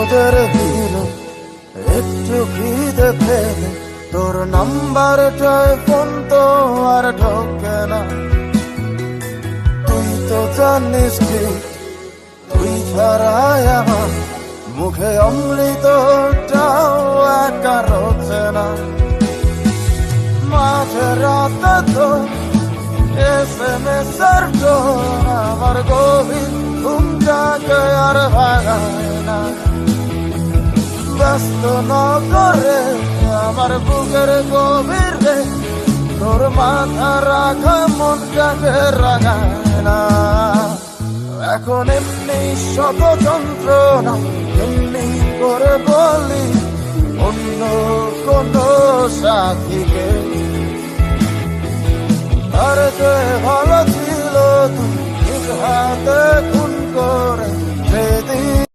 তোদের ভিড়ে একটু খিদে পেলে তোর নাম্বারটায় ফোন তো আর ঢোকে না। তুই তো জানিস কি তুই ছাড়াই আমার মুখে অমৃতটাও একা রোচে না। মাঝে রাতে তো SMS এর টোন আমার গভীর ঘুমটাকে আর ভাঙায় না। ব্যস্ত নগরে আমার বুকের গভীরে তোর মাথা রাখা মনটাকে রাঙায় না। এখন এমনি শত যন্ত্রণা এমনি করে বলি অন্য কোন সাথীকে। আর যে ভালো ছিল তুই হাতে খুন করে